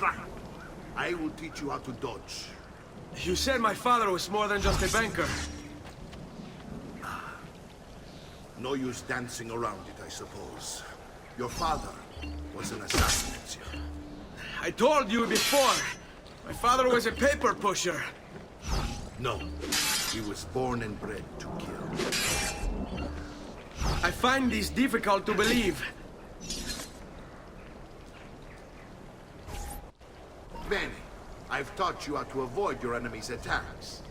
strike. I will teach you how to dodge. You said my father was more than just a banker. No use dancing around it, I suppose. Your father was an assassin, Ezio. I told you before. My father was a paper pusher. No, he was born and bred to kill. I find this difficult to believe. Bene, I've taught you how to avoid your enemy's attacks.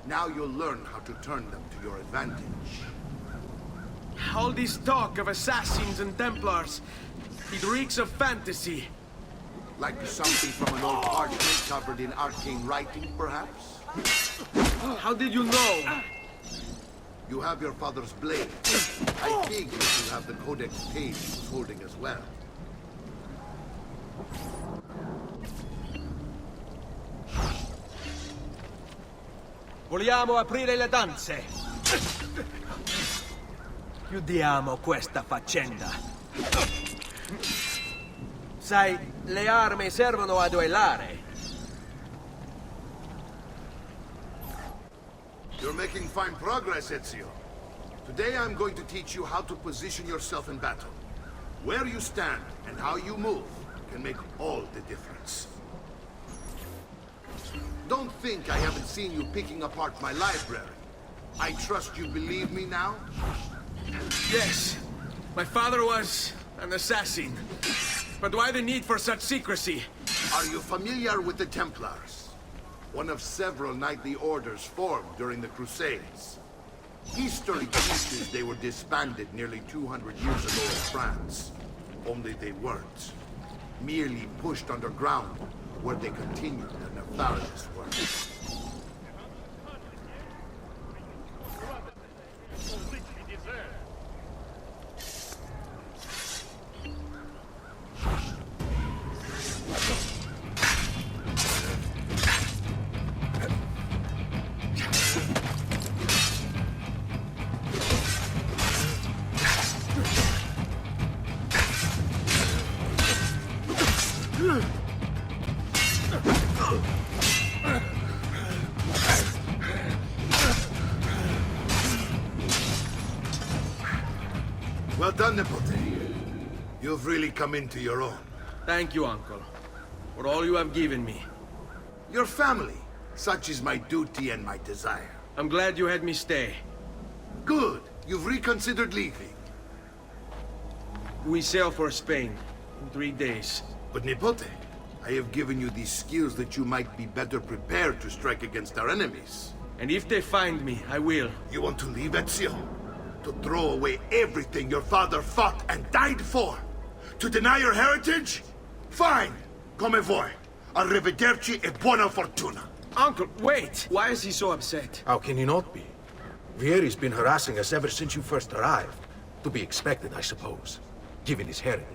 Now you'll learn how to turn them to your advantage. All this talk of assassins and Templars, it reeks of fantasy. Like something from an old parchment covered in arcane writing, perhaps? How did you know? You have your father's blade. I think you have the codex page he was holding as well. Vogliamo aprire le danze. Chiudiamo questa faccenda. Sai, le armi servono a duellare. You're making fine progress, Ezio. Today I'm going to teach you how to position yourself in battle. Where you stand and how you move can make all the difference. Don't think I haven't seen you picking apart my library. I trust you believe me now? Yes, my father was an assassin. But why the need for such secrecy? Are you familiar with the Templars? One of several knightly orders formed during the Crusades. History teaches they were disbanded nearly 200 years ago in France. Only they weren't. Merely pushed underground, where they continued their nefarious work. Well done, Nipote. You've really come into your own. Thank you, Uncle, for all you have given me. Your family. Such is my duty and my desire. I'm glad you had me stay. Good. You've reconsidered leaving. We sail for Spain in 3 days. But Nipote, I have given you these skills that you might be better prepared to strike against our enemies. And if they find me, I will. You want to leave, Ezio? To throw away everything your father fought and died for? To deny your heritage? Fine! Come vuoi. Arrivederci e buona fortuna. Uncle, wait! Why is he so upset? How can he not be? Vieri's been harassing us ever since you first arrived. To be expected, I suppose, given his heritage.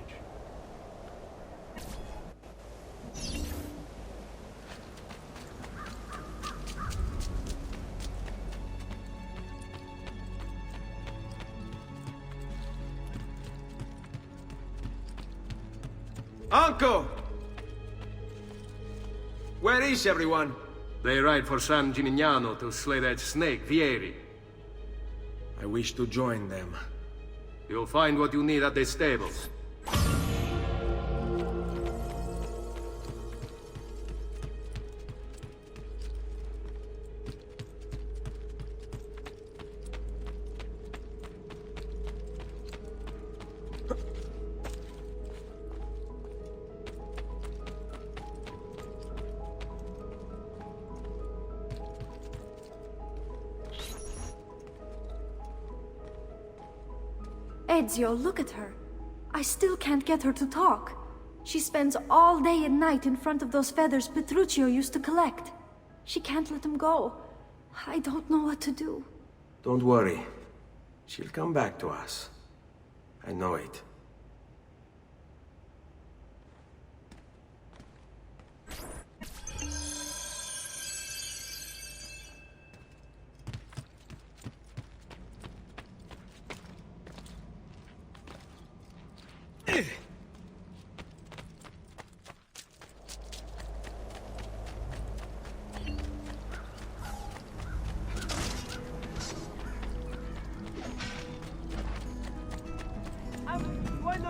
Uncle! Where is everyone? They ride for San Gimignano to slay that snake, Vieri. I wish to join them. You'll find what you need at the stables. Ezio, look at her. I still can't get her to talk. She spends all day and night in front of those feathers Petruchio used to collect. She can't let them go. I don't know what to do. Don't worry. She'll come back to us. I know it.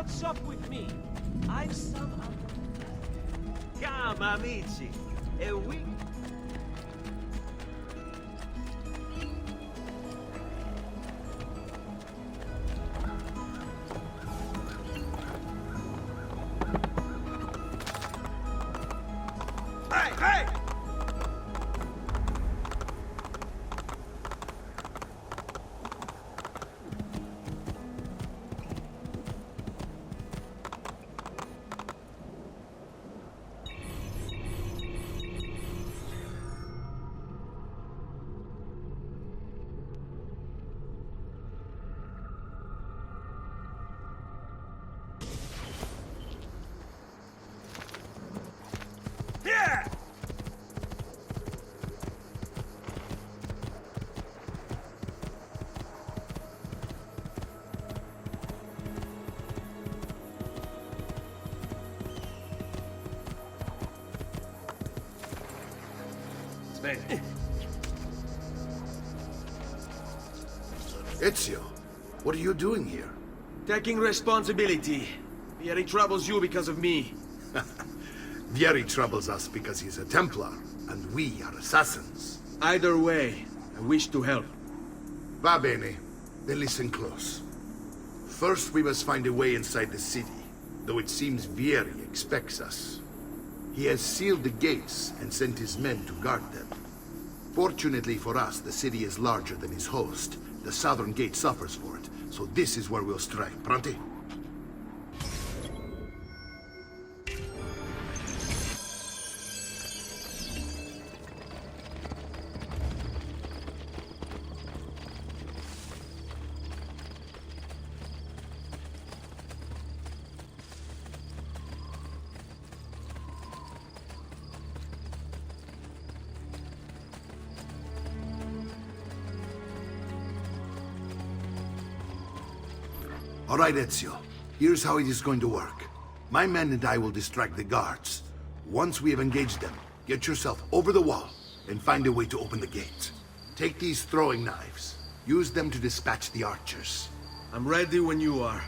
not sup with me. I've some... Come, amici. E we... Hey, hey! Yeah! Ezio, what are you doing here? Taking responsibility. Vieri troubles you because of me. Vieri troubles us because he's a Templar, and we are assassins. Either way, I wish to help. Va bene. Then listen close. First, we must find a way inside the city, though it seems Vieri expects us. He has sealed the gates and sent his men to guard them. Fortunately for us, the city is larger than his host. The southern gate suffers for it, so this is where we'll strike. Pronti? All right, Ezio. Here's how it is going to work. My men and I will distract the guards. Once we have engaged them, get yourself over the wall and find a way to open the gate. Take these throwing knives. Use them to dispatch the archers. I'm ready when you are.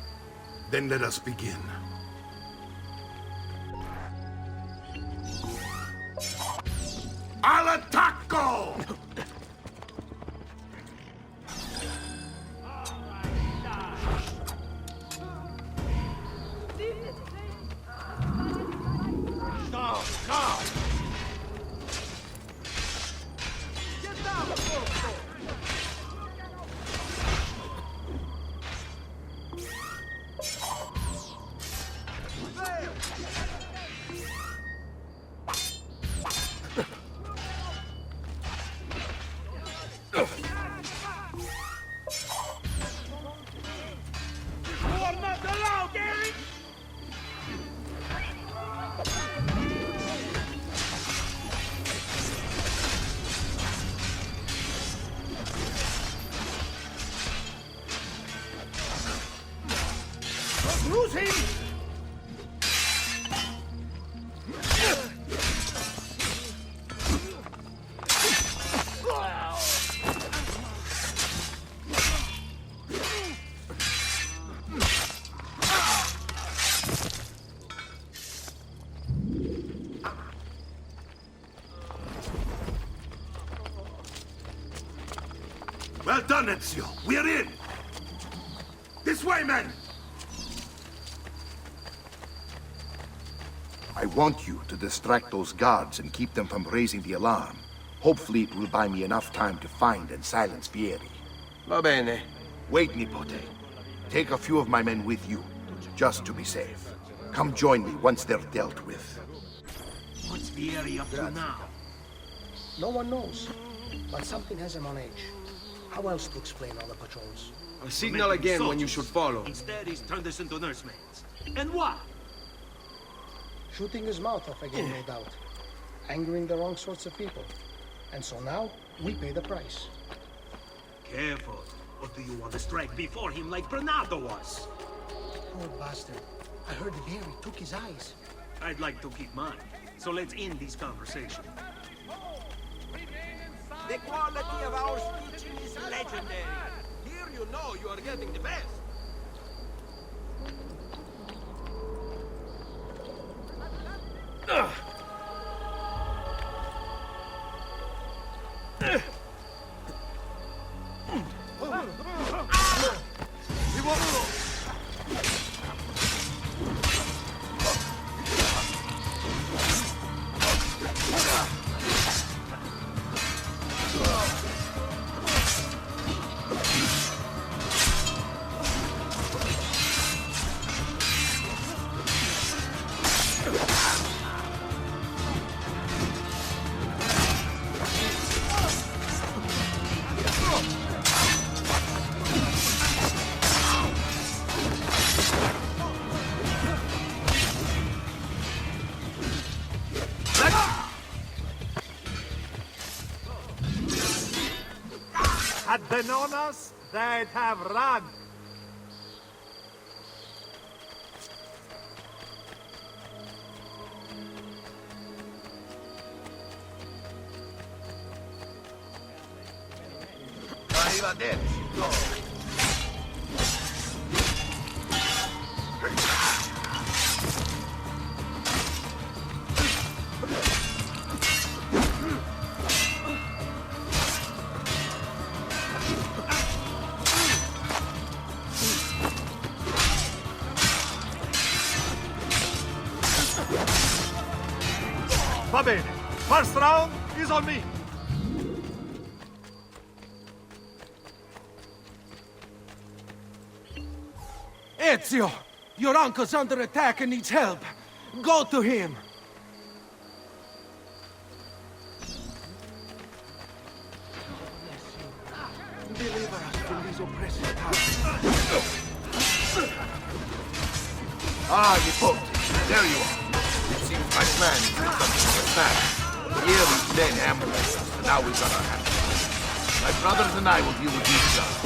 Then let us begin. Al attacco! Lose him! Well done, Ezio. We're in! This way, men! I want you to distract those guards and keep them from raising the alarm. Hopefully it will buy me enough time to find and silence Vieri. Va bene. Wait, Nipote. Take a few of my men with you, just to be safe. Come join me once they're dealt with. What's Vieri up to now? No one knows, but something has him on edge. How else to explain all the patrols? I'll signal again when you should follow. Instead, he's turned us into nursemaids. And what? Shooting his mouth off again, no doubt. Angering the wrong sorts of people. And so now, we pay the price. Careful. Or do you want to strike before him like Bernardo was? Poor bastard. I heard Vieri took his eyes. I'd like to keep mine. So let's end this conversation. The quality of our stitching is legendary. Here you know you are getting the best. Had they known us, they'd have run. Arrivederci, go. Va bene. First round is on me. Ezio! Your uncle's under attack and needs help. Go to him! Deliver us from these oppressive powers. Ah, Nipote, there you are. It seems my plan is something of a snack. Here we've then ambushed us, and now we've got our hands. My brothers and I will deal with these guys.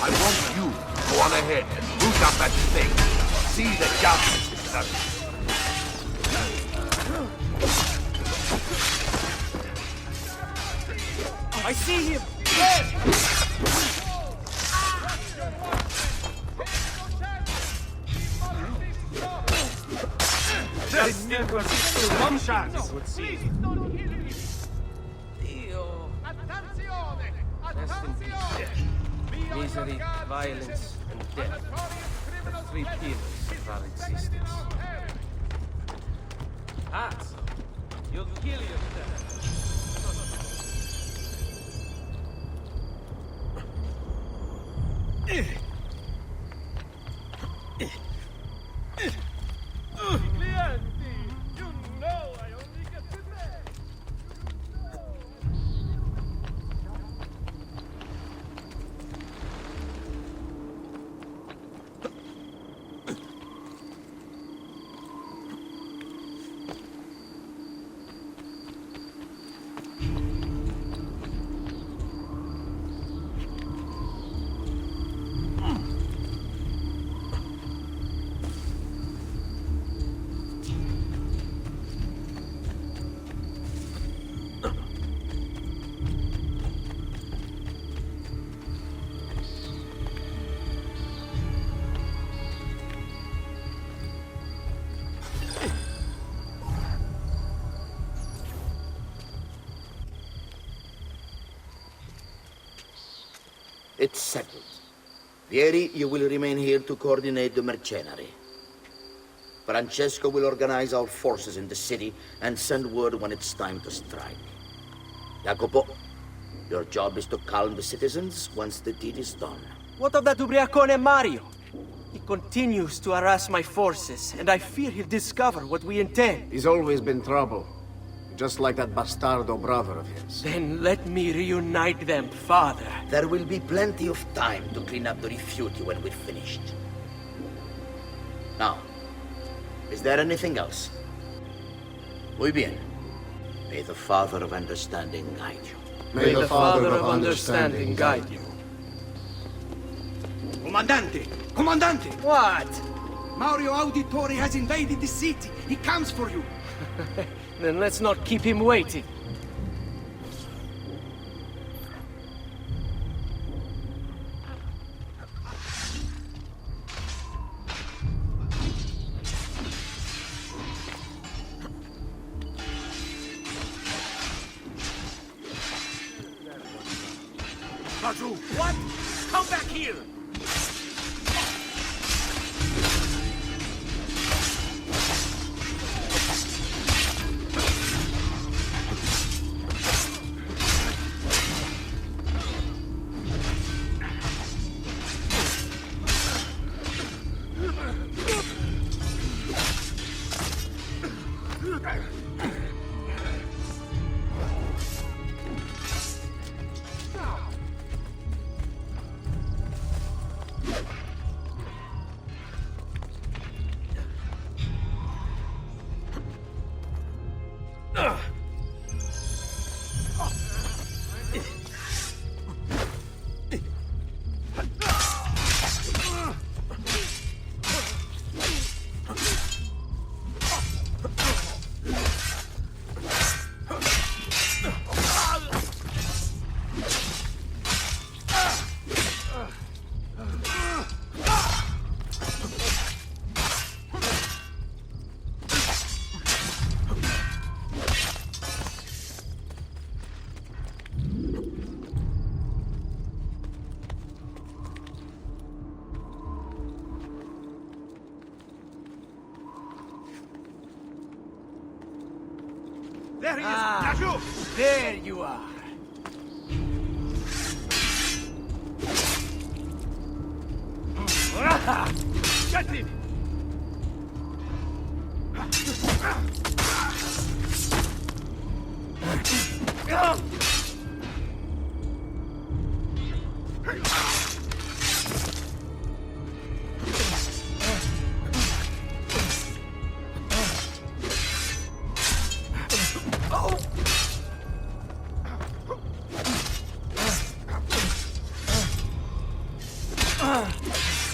I want you to go on ahead and root out that snake. See that justice is done. I see him! Just never one chance, it would seem. Rest in peace. Misery, violence, and death. The three pillars of our existence. Ezio, you'll kill yourself. It's settled. Vieri, you will remain here to coordinate the mercenary. Francesco will organize our forces in the city and send word when it's time to strike. Jacopo, your job is to calm the citizens once the deed is done. What of that Ubriacone Mario? He continues to harass my forces, and I fear he'll discover what we intend. He's always been trouble. Just like that bastardo brother of his. Then let me reunite them, father. There will be plenty of time to clean up the refuge when we're finished. Now, is there anything else? Muy bien. May the Father of Understanding guide you. May the Father of Understanding guide you. Comandante! Comandante! What? Mario Auditore has invaded the city. He comes for you. Then let's not keep him waiting. Laju! What? Come back here! There he is! Ah, Laju! there you are. Get him!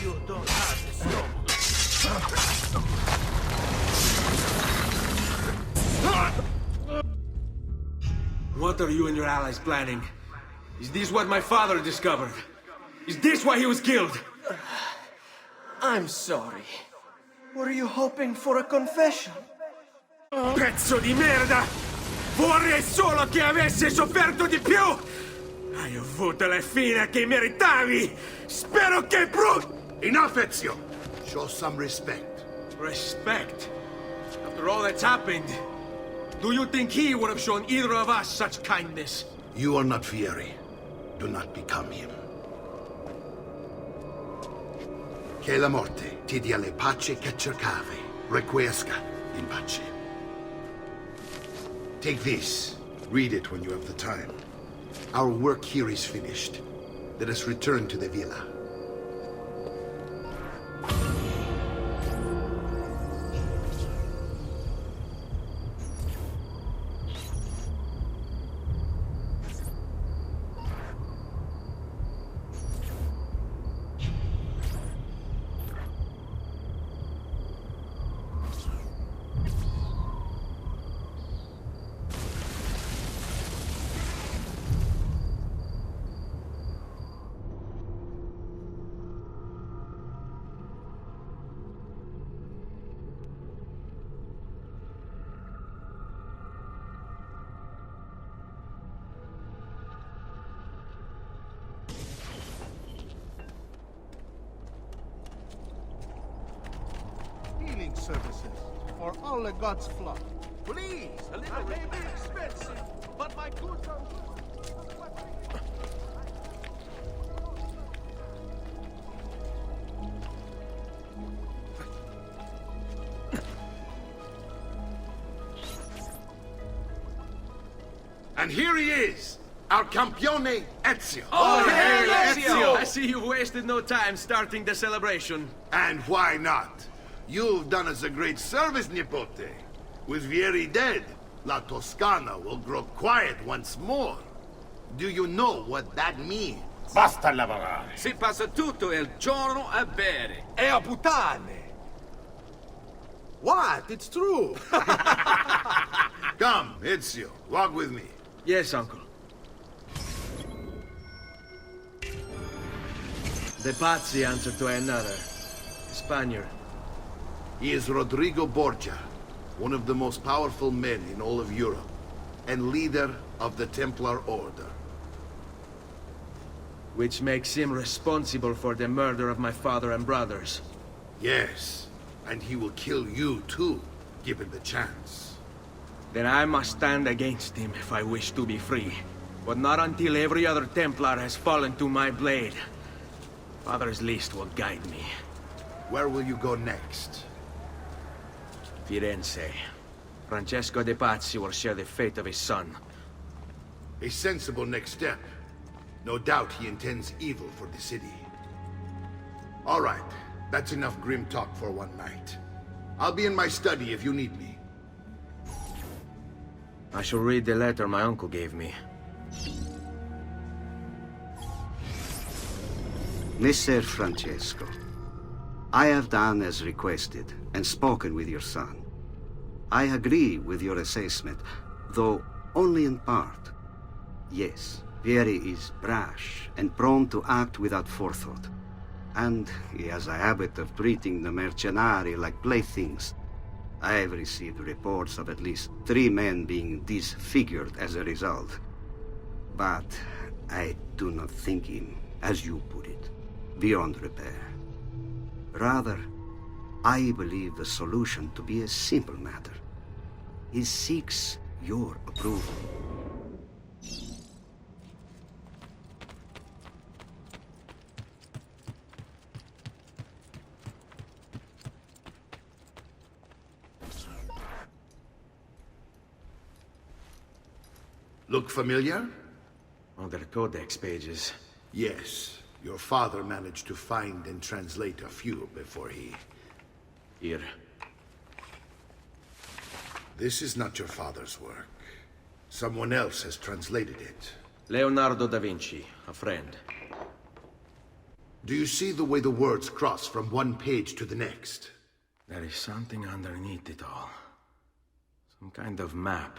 You don't have the stomach. What are you and your allies planning? Is this what my father discovered? Is this why he was killed? I'm sorry. Were you hoping for a confession? Pezzo di merda! Vorrei solo che avessi sofferto di più! Hai avuto la fine che meritavi! Spero che Enough, Ezio! Show some respect. Respect? After all that's happened, do you think he would have shown either of us such kindness? You are not Fieri. Do not become him. Che la morte ti dia le pace che cercavi. Requiesca in pace. Take this. Read it when you have the time. Our work here is finished. Let us return to the villa. Healing services for all the gods' flock. Please, a little may be expensive, but my goods are... And here he is, our campione Ezio. Oh, hey, Ezio! I see you've wasted no time starting the celebration. And why not? You've done us a great service, Nipote. With Vieri dead, La Toscana will grow quiet once more. Do you know what that means? Basta lavorare. Si passa tutto il giorno a bere. E a puttane! What? It's true! Come, Ezio, walk with me. Yes, uncle. The Pazzi answer to another. Spaniard. He is Rodrigo Borgia, one of the most powerful men in all of Europe, and leader of the Templar Order. Which makes him responsible for the murder of my father and brothers. Yes, and he will kill you too, given the chance. Then I must stand against him if I wish to be free. But not until every other Templar has fallen to my blade. Father's list will guide me. Where will you go next? Firenze. Francesco de Pazzi will share the fate of his son. A sensible next step. No doubt he intends evil for the city. All right, that's enough grim talk for one night. I'll be in my study if you need me. I shall read the letter my uncle gave me. Messer Francesco, I have done as requested and spoken with your son. I agree with your assessment, though only in part. Yes, Vieri is brash and prone to act without forethought. And he has a habit of treating the mercenari like playthings. I have received reports of at least 3 men being disfigured as a result. But I do not think him, as you put it, beyond repair. Rather, I believe the solution to be a simple matter. He seeks your approval. Look familiar? On their codex pages. Yes. Your father managed to find and translate a few before he... Here. This is not your father's work. Someone else has translated it. Leonardo da Vinci, a friend. Do you see the way the words cross from one page to the next? There is something underneath it all. Some kind of map.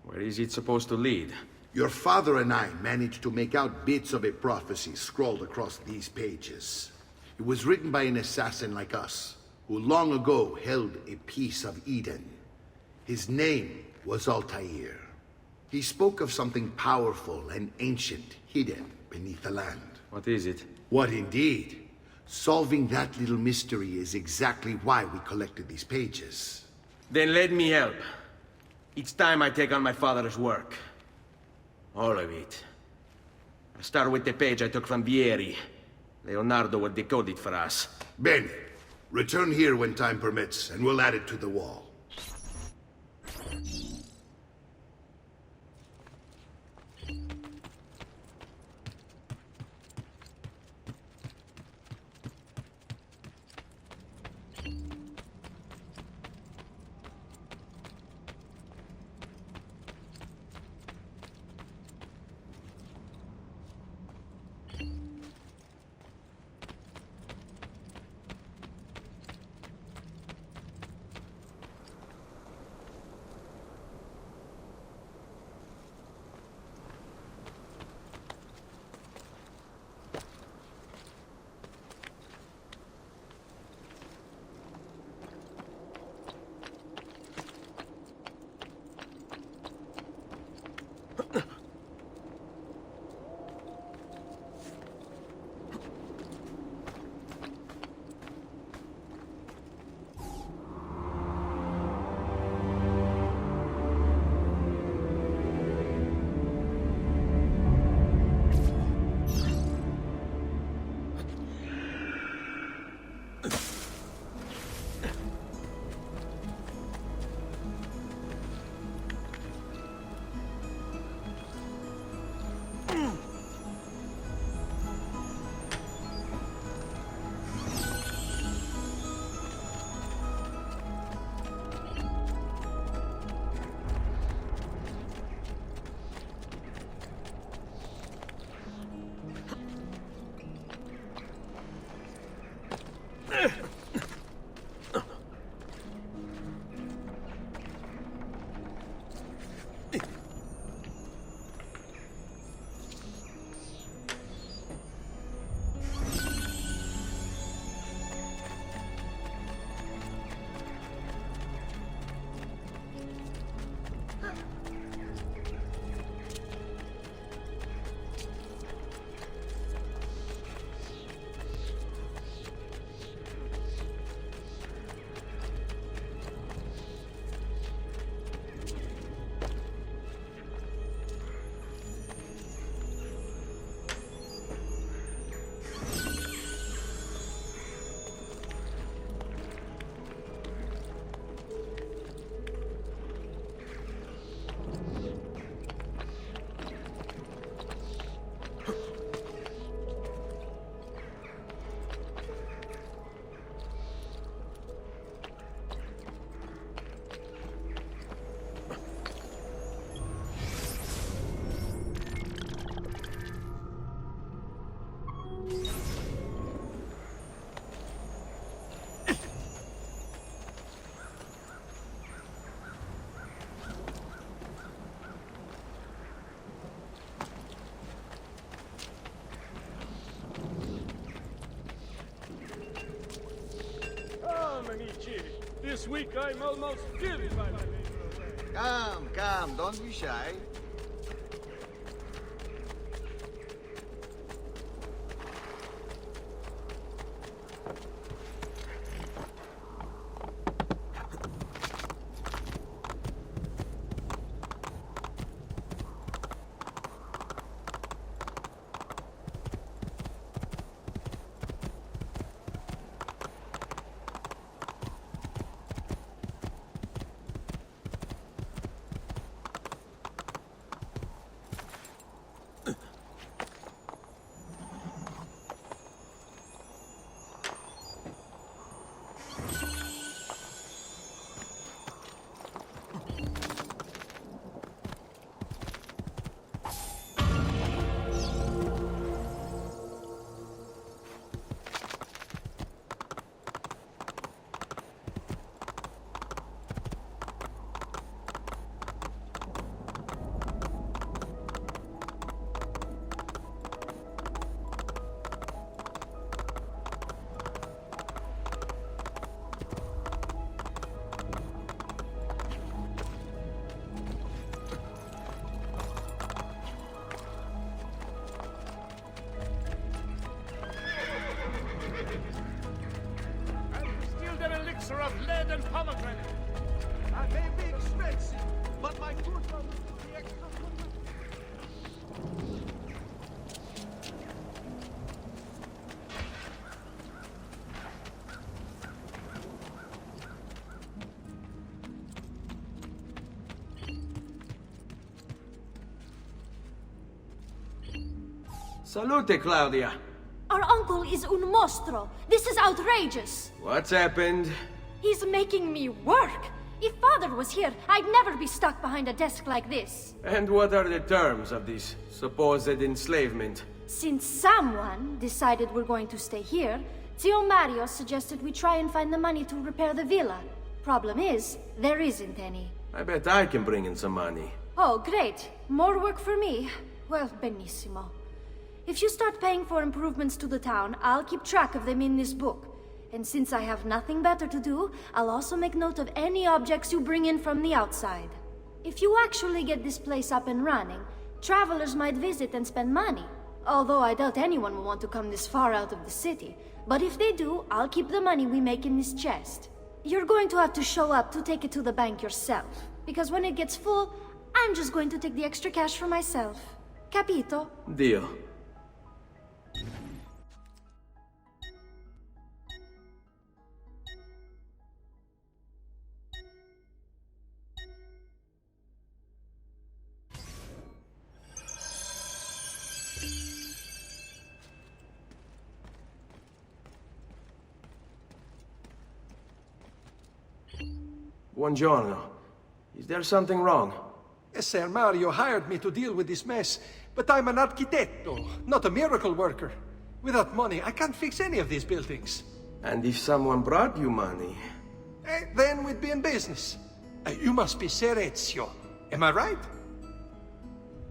Where is it supposed to lead? Your father and I managed to make out bits of a prophecy scrawled across these pages. It was written by an assassin like us, who long ago held a piece of Eden. His name was Altair. He spoke of something powerful and ancient hidden beneath the land. What is it? What indeed? Solving that little mystery is exactly why we collected these pages. Then let me help. It's time I take on my father's work. All of it. I'll start with the page I took from Vieri. Leonardo will decode it for us. Bene. Return here when time permits, and we'll add it to the wall. This week I'm almost killed by my labor. Come, don't be shy. Of lead and pomegranate. That may be expensive, but my good one will be extra. Salute, Claudia. Our uncle is un mostro. This is outrageous. What's happened? He's making me work. If Father was here, I'd never be stuck behind a desk like this. And what are the terms of this supposed enslavement? Since someone decided we're going to stay here, Zio Mario suggested we try and find the money to repair the villa. Problem is, there isn't any. I bet I can bring in some money. Oh, great. More work for me. Well, benissimo. If you start paying for improvements to the town, I'll keep track of them in this book. And since I have nothing better to do, I'll also make note of any objects you bring in from the outside. If you actually get this place up and running, travelers might visit and spend money. Although I doubt anyone will want to come this far out of the city. But if they do, I'll keep the money we make in this chest. You're going to have to show up to take it to the bank yourself. Because when it gets full, I'm just going to take the extra cash for myself. Capito? Deal. Buongiorno. Is there something wrong? Yes, Sir Mario hired me to deal with this mess, but I'm an architetto, not a miracle worker. Without money, I can't fix any of these buildings. And if someone brought you money? Then we'd be in business. You must be Ser Ezio. Am I right?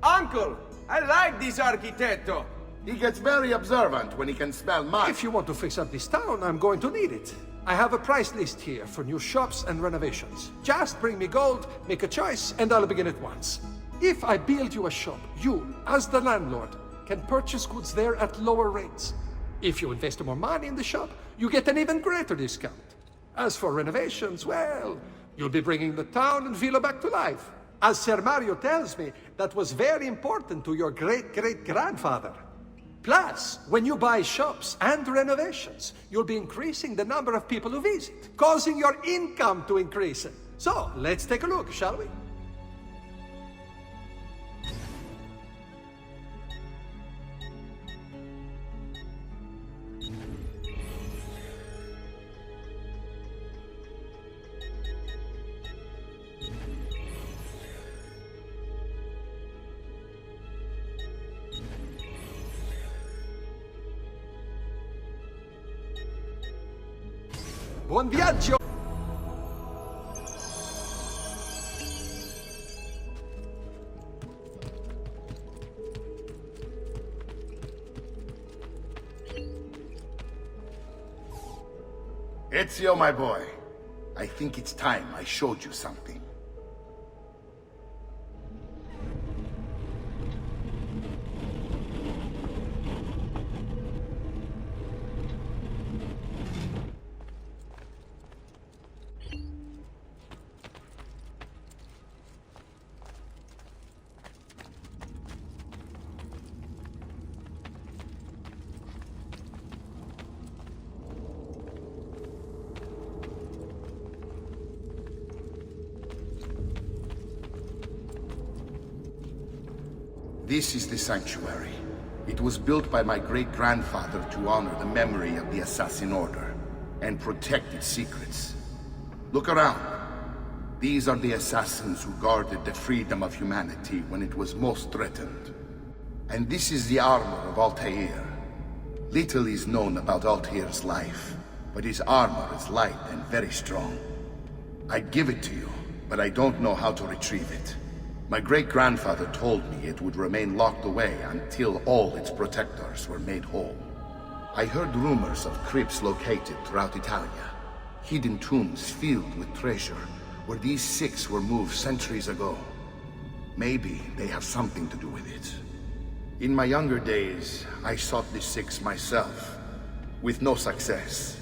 Uncle! I like this architetto! He gets very observant when he can smell mud. If you want to fix up this town, I'm going to need it. I have a price list here for new shops and renovations. Just bring me gold, make a choice, and I'll begin at once. If I build you a shop, you, as the landlord, can purchase goods there at lower rates. If you invest more money in the shop, you get an even greater discount. As for renovations, well, you'll be bringing the town and villa back to life. As Sir Mario tells me, that was very important to your great-great-grandfather. Plus, when you buy shops and renovations, you'll be increasing the number of people who visit, causing your income to increase. So, let's take a look, shall we? Buon viaggio! Ezio, my boy. I think it's time I showed you something. This is the sanctuary. It was built by my great-grandfather to honor the memory of the Assassin Order and protect its secrets. Look around. These are the assassins who guarded the freedom of humanity when it was most threatened. And this is the armor of Altair. Little is known about Altair's life, but his armor is light and very strong. I'd give it to you, but I don't know how to retrieve it. My great-grandfather told me it would remain locked away until all its protectors were made whole. I heard rumors of crypts located throughout Italia, hidden tombs filled with treasure, where these six were moved centuries ago. Maybe they have something to do with it. In my younger days, I sought the six myself, with no success.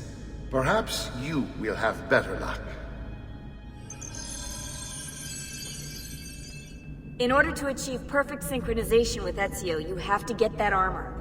Perhaps you will have better luck. In order to achieve perfect synchronization with Ezio, you have to get that armor.